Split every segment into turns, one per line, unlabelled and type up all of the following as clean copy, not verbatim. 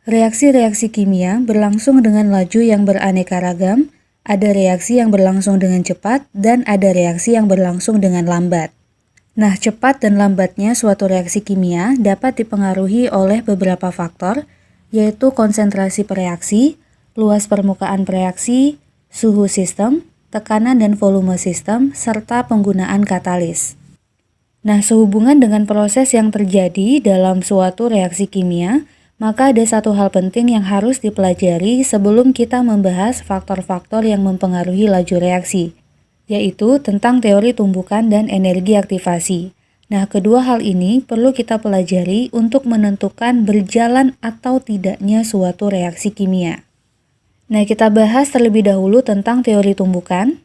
Reaksi-reaksi kimia berlangsung dengan laju yang beraneka ragam, ada reaksi yang berlangsung dengan cepat, dan ada reaksi yang berlangsung dengan lambat. Nah, cepat dan lambatnya suatu reaksi kimia dapat dipengaruhi oleh beberapa faktor, yaitu konsentrasi pereaksi, luas permukaan pereaksi, suhu sistem, tekanan dan volume sistem, serta penggunaan katalis. Nah, sehubungan dengan proses yang terjadi dalam suatu reaksi kimia, maka ada satu hal penting yang harus dipelajari sebelum kita membahas faktor-faktor yang mempengaruhi laju reaksi, yaitu tentang teori tumbukan dan energi aktivasi. Nah, kedua hal ini perlu kita pelajari untuk menentukan berjalan atau tidaknya suatu reaksi kimia. Nah, kita bahas terlebih dahulu tentang teori tumbukan.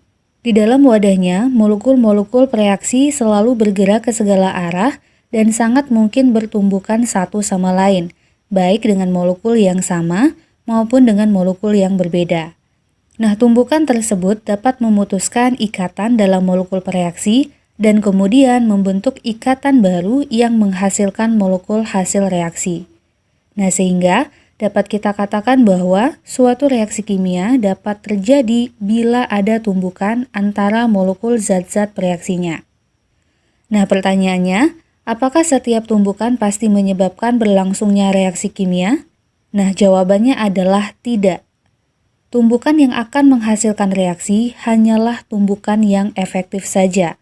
Di dalam wadahnya, molekul-molekul bereaksi selalu bergerak ke segala arah dan sangat mungkin bertumbukan satu sama lain, baik dengan molekul yang sama maupun dengan molekul yang berbeda. Nah, tumbukan tersebut dapat memutuskan ikatan dalam molekul bereaksi dan kemudian membentuk ikatan baru yang menghasilkan molekul hasil reaksi. Nah, sehingga dapat kita katakan bahwa suatu reaksi kimia dapat terjadi bila ada tumbukan antara molekul zat-zat bereaksinya. Nah, pertanyaannya, apakah setiap tumbukan pasti menyebabkan berlangsungnya reaksi kimia? Nah, jawabannya adalah tidak. Tumbukan yang akan menghasilkan reaksi hanyalah tumbukan yang efektif saja.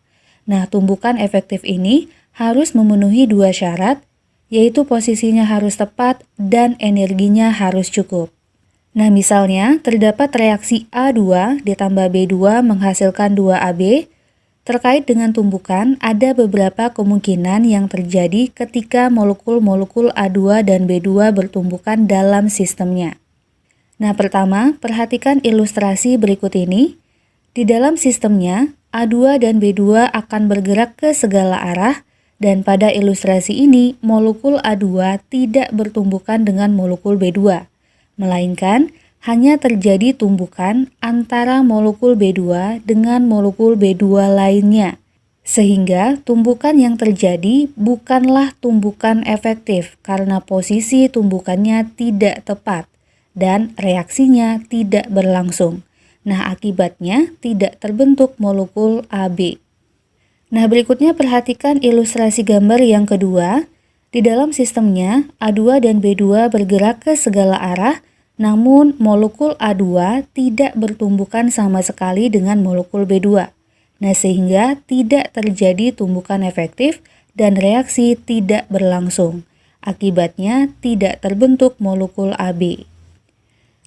Nah, tumbukan efektif ini harus memenuhi dua syarat, yaitu posisinya harus tepat dan energinya harus cukup. Nah, misalnya terdapat reaksi A2 ditambah B2 menghasilkan 2AB. Terkait dengan tumbukan, ada beberapa kemungkinan yang terjadi ketika molekul-molekul A2 dan B2 bertumbukan dalam sistemnya. Nah, pertama, perhatikan ilustrasi berikut ini. Di dalam sistemnya, A2 dan B2 akan bergerak ke segala arah, dan pada ilustrasi ini, molekul A2 tidak bertumbukan dengan molekul B2, melainkan hanya terjadi tumbukan antara molekul B2 dengan molekul B2 lainnya. Sehingga tumbukan yang terjadi bukanlah tumbukan efektif karena posisi tumbukannya tidak tepat dan reaksinya tidak berlangsung. Nah, akibatnya tidak terbentuk molekul AB. Nah, berikutnya perhatikan ilustrasi gambar yang kedua. Di dalam sistemnya, A2 dan B2 bergerak ke segala arah, namun molekul A2 tidak bertumbukan sama sekali dengan molekul B2. Nah, sehingga tidak terjadi tumbukan efektif dan reaksi tidak berlangsung. Akibatnya tidak terbentuk molekul AB.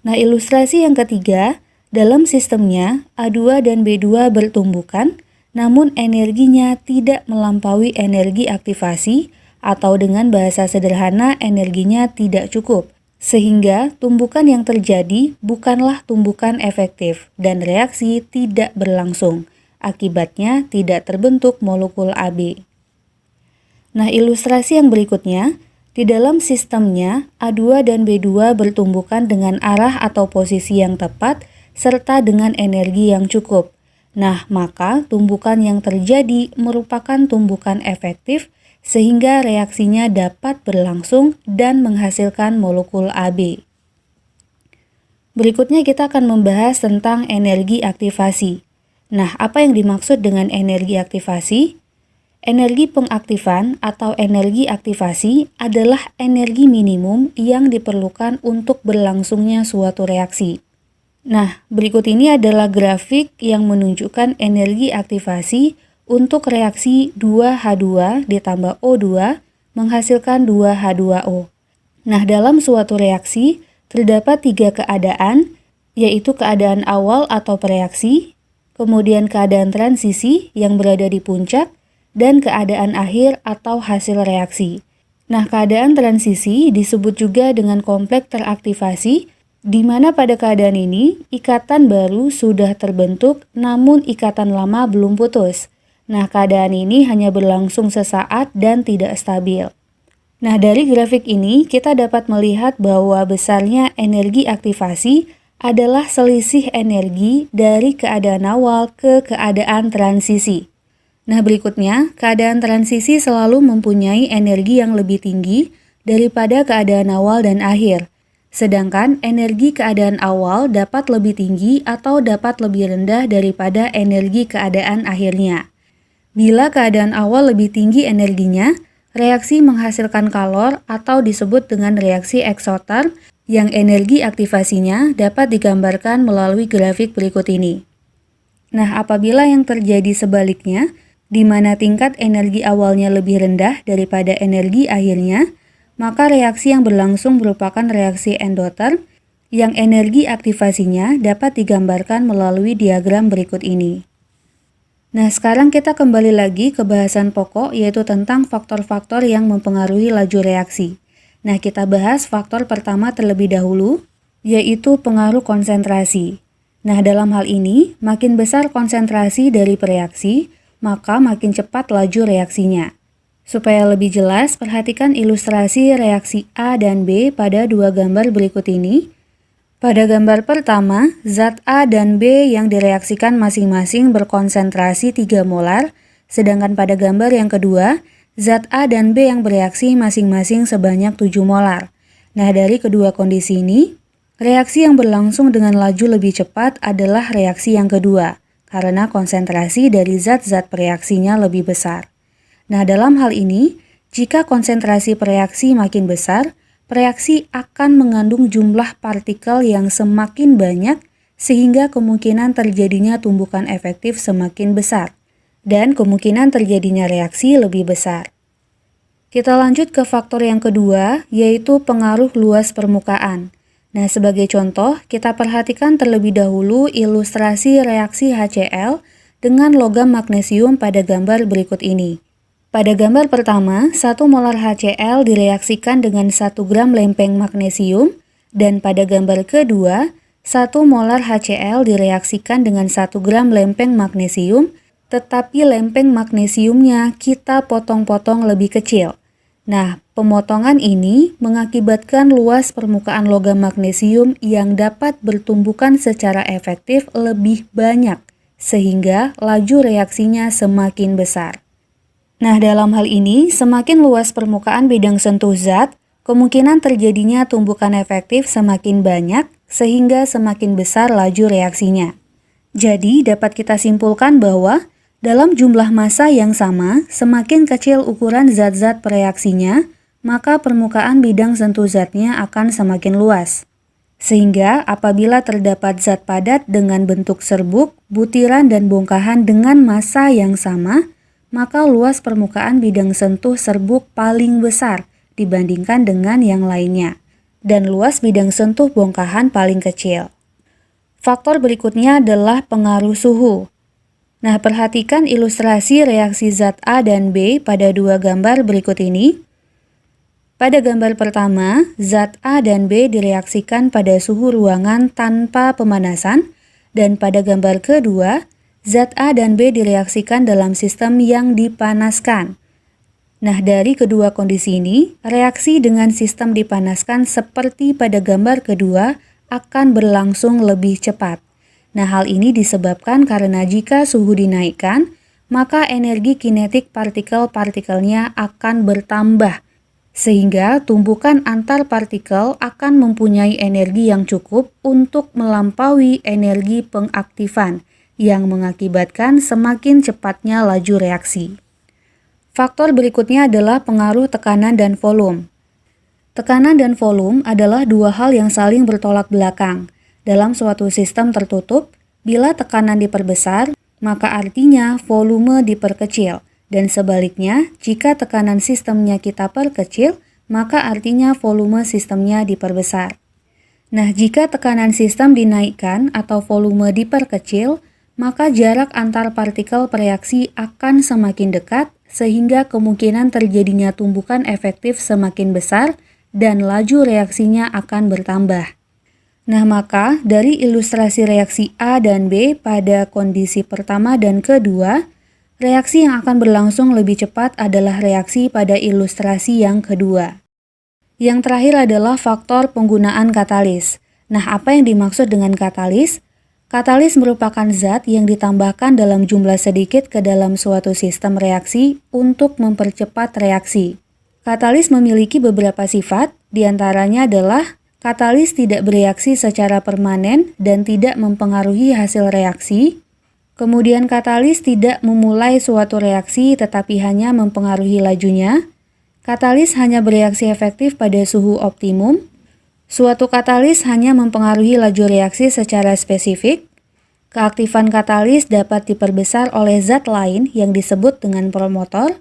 Nah, ilustrasi yang ketiga, dalam sistemnya A2 dan B2 bertumbukan, namun energinya tidak melampaui energi aktivasi atau dengan bahasa sederhana energinya tidak cukup, sehingga tumbukan yang terjadi bukanlah tumbukan efektif dan reaksi tidak berlangsung. Akibatnya tidak terbentuk molekul AB. Nah, ilustrasi yang berikutnya, di dalam sistemnya, A2 dan B2 bertumbukan dengan arah atau posisi yang tepat, serta dengan energi yang cukup. Nah, maka tumbukan yang terjadi merupakan tumbukan efektif, sehingga reaksinya dapat berlangsung dan menghasilkan molekul AB. Berikutnya kita akan membahas tentang energi aktivasi. Nah, apa yang dimaksud dengan energi aktivasi? Energi pengaktifan atau energi aktivasi adalah energi minimum yang diperlukan untuk berlangsungnya suatu reaksi. Nah, berikut ini adalah grafik yang menunjukkan energi aktivasi untuk reaksi 2H2 ditambah O2 menghasilkan 2H2O. Nah, dalam suatu reaksi terdapat 3 keadaan, yaitu keadaan awal atau prereaksi, kemudian keadaan transisi yang berada di puncak, dan keadaan akhir atau hasil reaksi. Nah, keadaan transisi disebut juga dengan kompleks teraktivasi, di mana pada keadaan ini ikatan baru sudah terbentuk namun ikatan lama belum putus. Nah, keadaan ini hanya berlangsung sesaat dan tidak stabil. Nah, dari grafik ini kita dapat melihat bahwa besarnya energi aktivasi adalah selisih energi dari keadaan awal ke keadaan transisi. Nah, berikutnya, keadaan transisi selalu mempunyai energi yang lebih tinggi daripada keadaan awal dan akhir. Sedangkan energi keadaan awal dapat lebih tinggi atau dapat lebih rendah daripada energi keadaan akhirnya. Bila keadaan awal lebih tinggi energinya, reaksi menghasilkan kalor atau disebut dengan reaksi eksoter yang energi aktivasinya dapat digambarkan melalui grafik berikut ini. Nah, apabila yang terjadi sebaliknya, di mana tingkat energi awalnya lebih rendah daripada energi akhirnya, maka reaksi yang berlangsung merupakan reaksi endoterm yang energi aktivasinya dapat digambarkan melalui diagram berikut ini. Nah, sekarang kita kembali lagi ke bahasan pokok, yaitu tentang faktor-faktor yang mempengaruhi laju reaksi. Nah, kita bahas faktor pertama terlebih dahulu, yaitu pengaruh konsentrasi. Nah, dalam hal ini, makin besar konsentrasi dari reaksi, maka makin cepat laju reaksinya. Supaya lebih jelas, perhatikan ilustrasi reaksi A dan B pada dua gambar berikut ini. Pada gambar pertama, zat A dan B yang direaksikan masing-masing berkonsentrasi 3 molar, sedangkan pada gambar yang kedua, zat A dan B yang bereaksi masing-masing sebanyak 7 molar. Nah, dari kedua kondisi ini, reaksi yang berlangsung dengan laju lebih cepat adalah reaksi yang kedua, karena konsentrasi dari zat-zat pereaksinya lebih besar. Nah, dalam hal ini, jika konsentrasi pereaksi makin besar, reaksi akan mengandung jumlah partikel yang semakin banyak sehingga kemungkinan terjadinya tumbukan efektif semakin besar dan kemungkinan terjadinya reaksi lebih besar. Kita lanjut ke faktor yang kedua, yaitu pengaruh luas permukaan. Nah, sebagai contoh, kita perhatikan terlebih dahulu ilustrasi reaksi HCl dengan logam magnesium pada gambar berikut ini. Pada gambar pertama, 1 molar HCl direaksikan dengan 1 gram lempeng magnesium, dan pada gambar kedua, 1 molar HCl direaksikan dengan 1 gram lempeng magnesium, tetapi lempeng magnesiumnya kita potong-potong lebih kecil. Nah, pemotongan ini mengakibatkan luas permukaan logam magnesium yang dapat bertumbukan secara efektif lebih banyak, sehingga laju reaksinya semakin besar. Nah, dalam hal ini, semakin luas permukaan bidang sentuh zat, kemungkinan terjadinya tumbukan efektif semakin banyak, sehingga semakin besar laju reaksinya. Jadi, dapat kita simpulkan bahwa dalam jumlah massa yang sama, semakin kecil ukuran zat-zat pereaksinya, maka permukaan bidang sentuh zatnya akan semakin luas. Sehingga apabila terdapat zat padat dengan bentuk serbuk, butiran, dan bongkahan dengan massa yang sama, maka luas permukaan bidang sentuh serbuk paling besar dibandingkan dengan yang lainnya, dan luas bidang sentuh bongkahan paling kecil. Faktor berikutnya adalah pengaruh suhu. Nah, perhatikan ilustrasi reaksi zat A dan B pada dua gambar berikut ini. Pada gambar pertama, zat A dan B direaksikan pada suhu ruangan tanpa pemanasan, dan pada gambar kedua, zat A dan B direaksikan dalam sistem yang dipanaskan. Nah, dari kedua kondisi ini, reaksi dengan sistem dipanaskan seperti pada gambar kedua akan berlangsung lebih cepat. Nah, hal ini disebabkan karena jika suhu dinaikkan, maka energi kinetik partikel-partikelnya akan bertambah, sehingga tumbukan antar partikel akan mempunyai energi yang cukup untuk melampaui energi pengaktifan, yang mengakibatkan semakin cepatnya laju reaksi. Faktor berikutnya adalah pengaruh tekanan dan volume. Tekanan dan volume adalah dua hal yang saling bertolak belakang. Dalam suatu sistem tertutup, bila tekanan diperbesar, maka artinya volume diperkecil. Dan sebaliknya, jika tekanan sistemnya kita perkecil, maka artinya volume sistemnya diperbesar. Nah, jika tekanan sistem dinaikkan atau volume diperkecil, maka jarak antar partikel pereaksi akan semakin dekat sehingga kemungkinan terjadinya tumbukan efektif semakin besar dan laju reaksinya akan bertambah. Nah, maka dari ilustrasi reaksi A dan B pada kondisi pertama dan kedua, reaksi yang akan berlangsung lebih cepat adalah reaksi pada ilustrasi yang kedua. Yang terakhir adalah faktor penggunaan katalis. Nah, apa yang dimaksud dengan katalis? Katalis merupakan zat yang ditambahkan dalam jumlah sedikit ke dalam suatu sistem reaksi untuk mempercepat reaksi. Katalis memiliki beberapa sifat, diantaranya adalah Katalis tidak bereaksi secara permanen dan tidak mempengaruhi hasil reaksi. Kemudian katalis tidak memulai suatu reaksi tetapi hanya mempengaruhi lajunya. Katalis hanya bereaksi efektif pada suhu optimum. Suatu katalis hanya mempengaruhi laju reaksi secara spesifik. Keaktifan katalis dapat diperbesar oleh zat lain yang disebut dengan promotor.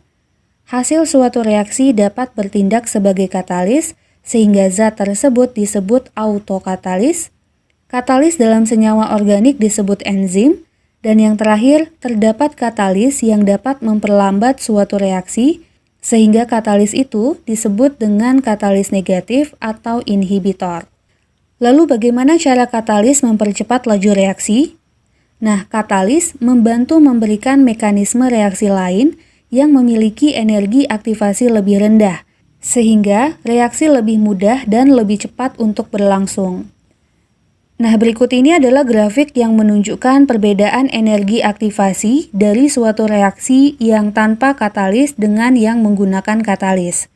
Hasil suatu reaksi dapat bertindak sebagai katalis sehingga zat tersebut disebut autokatalis. Katalis dalam senyawa organik disebut enzim. Dan yang terakhir, terdapat katalis yang dapat memperlambat suatu reaksi, sehingga katalis itu disebut dengan katalis negatif atau inhibitor. Lalu bagaimana cara katalis mempercepat laju reaksi? Nah, katalis membantu memberikan mekanisme reaksi lain yang memiliki energi aktivasi lebih rendah, sehingga reaksi lebih mudah dan lebih cepat untuk berlangsung. Nah, berikut ini adalah grafik yang menunjukkan perbedaan energi aktivasi dari suatu reaksi yang tanpa katalis dengan yang menggunakan katalis.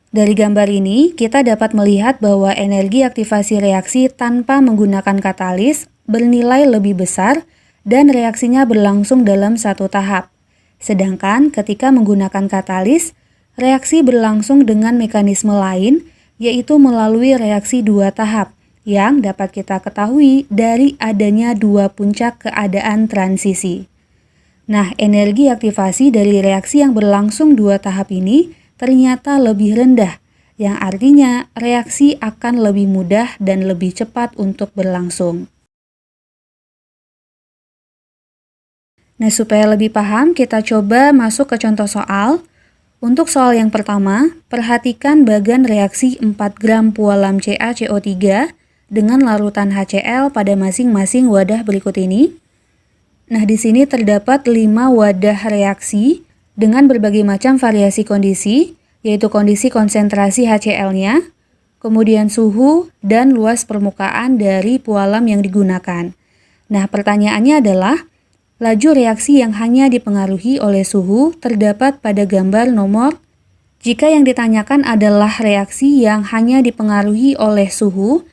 Dari gambar ini, kita dapat melihat bahwa energi aktivasi reaksi tanpa menggunakan katalis bernilai lebih besar dan reaksinya berlangsung dalam satu tahap. Sedangkan ketika menggunakan katalis, reaksi berlangsung dengan mekanisme lain, yaitu melalui reaksi dua tahap, yang dapat kita ketahui dari adanya dua puncak keadaan transisi. Nah, energi aktivasi dari reaksi yang berlangsung dua tahap ini ternyata lebih rendah, yang artinya reaksi akan lebih mudah dan lebih cepat untuk berlangsung. Nah, supaya lebih paham, kita coba masuk ke contoh soal. Untuk soal yang pertama, perhatikan bagan reaksi 4 gram pualam CaCO3 dengan larutan HCl pada masing-masing wadah berikut ini. Nah, di sini terdapat 5 wadah reaksi dengan berbagai macam variasi kondisi, yaitu kondisi konsentrasi HCl-nya, kemudian suhu dan luas permukaan dari pualam yang digunakan. Nah, pertanyaannya adalah, laju reaksi yang hanya dipengaruhi oleh suhu terdapat pada gambar nomor. Jika yang ditanyakan adalah reaksi yang hanya dipengaruhi oleh suhu,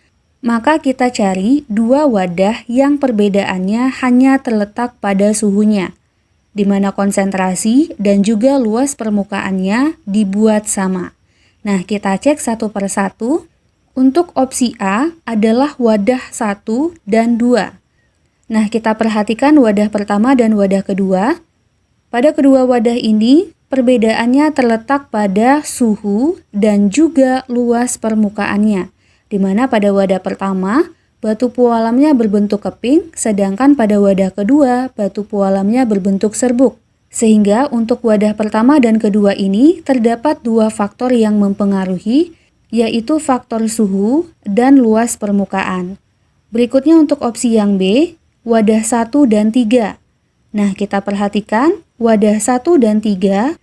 maka kita cari dua wadah yang perbedaannya hanya terletak pada suhunya, di mana konsentrasi dan juga luas permukaannya dibuat sama. Nah, kita cek satu per satu. Untuk opsi A adalah wadah 1 dan 2. Nah, kita perhatikan wadah pertama dan wadah kedua. Pada kedua wadah ini, perbedaannya terletak pada suhu dan juga luas permukaannya, di mana pada wadah pertama, batu pualamnya berbentuk keping, sedangkan pada wadah kedua, batu pualamnya berbentuk serbuk. Sehingga untuk wadah pertama dan kedua ini, terdapat dua faktor yang mempengaruhi, yaitu faktor suhu dan luas permukaan. Berikutnya untuk opsi yang B, wadah 1 dan 3. Nah, kita perhatikan, wadah 1 dan 3,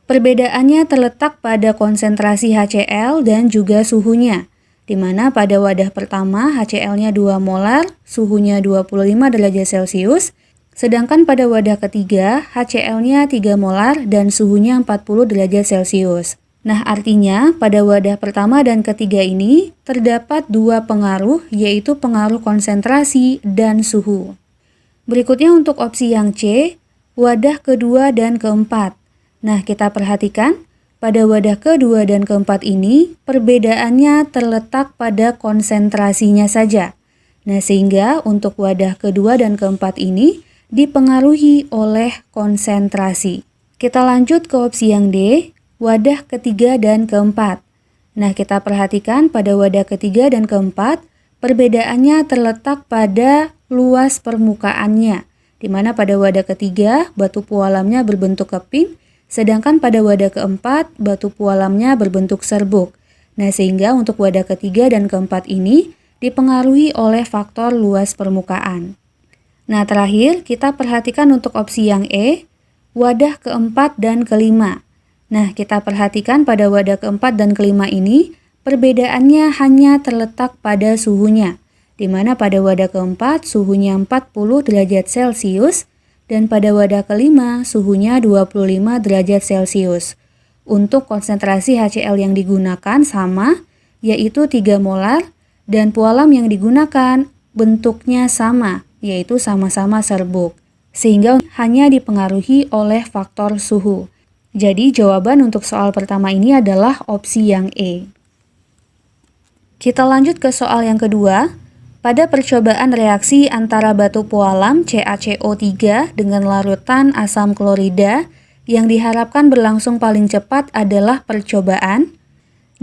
perbedaannya terletak pada konsentrasi HCl dan juga suhunya, di mana pada wadah pertama HCl-nya 2 molar, suhunya 25 derajat Celcius, sedangkan pada wadah ketiga HCl-nya 3 molar dan suhunya 40 derajat Celcius. Nah, artinya pada wadah pertama dan ketiga ini terdapat dua pengaruh, yaitu pengaruh konsentrasi dan suhu. Berikutnya untuk opsi yang C, wadah kedua dan keempat. Nah, kita perhatikan, pada wadah kedua dan keempat ini, perbedaannya terletak pada konsentrasinya saja. Nah, sehingga untuk wadah kedua dan keempat ini dipengaruhi oleh konsentrasi. Kita lanjut ke opsi yang D, wadah ketiga dan keempat. Nah, kita perhatikan pada wadah ketiga dan keempat, perbedaannya terletak pada luas permukaannya, di mana pada wadah ketiga, batu pualamnya berbentuk keping, sedangkan pada wadah keempat, batu pualamnya berbentuk serbuk. Nah, sehingga untuk wadah ketiga dan keempat ini dipengaruhi oleh faktor luas permukaan. Nah, terakhir kita perhatikan untuk opsi yang E, wadah keempat dan kelima. Nah, kita perhatikan pada wadah keempat dan kelima ini, perbedaannya hanya terletak pada suhunya, di mana pada wadah keempat suhunya 40 derajat Celcius, dan pada wadah kelima suhunya 25 derajat Celcius. Untuk konsentrasi HCl yang digunakan sama, yaitu 3 molar, dan pualam yang digunakan bentuknya sama, yaitu sama-sama serbuk, sehingga hanya dipengaruhi oleh faktor suhu. Jadi jawaban untuk soal pertama ini adalah opsi yang E. Kita lanjut ke soal yang kedua. Pada percobaan reaksi antara batu pualam CaCO3 dengan larutan asam klorida, yang diharapkan berlangsung paling cepat adalah percobaan.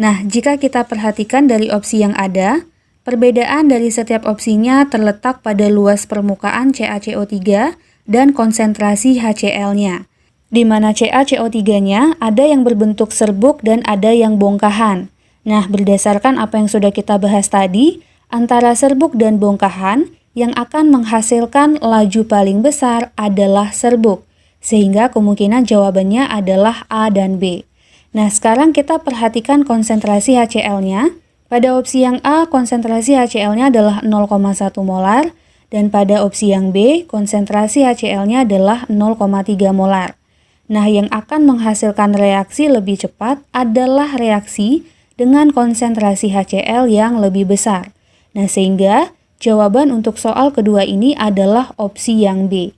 Nah, jika kita perhatikan dari opsi yang ada, perbedaan dari setiap opsinya terletak pada luas permukaan CaCO3 dan konsentrasi HCl-nya, di mana CaCO3-nya ada yang berbentuk serbuk dan ada yang bongkahan. Nah, berdasarkan apa yang sudah kita bahas tadi, antara serbuk dan bongkahan yang akan menghasilkan laju paling besar adalah serbuk, sehingga kemungkinan jawabannya adalah A dan B. Nah, sekarang kita perhatikan konsentrasi HCl-nya. Pada opsi yang A, konsentrasi HCl-nya adalah 0,1 molar, dan pada opsi yang B, konsentrasi HCl-nya adalah 0,3 molar. Nah, yang akan menghasilkan reaksi lebih cepat adalah reaksi dengan konsentrasi HCl yang lebih besar. Nah, sehingga jawaban untuk soal kedua ini adalah opsi yang B.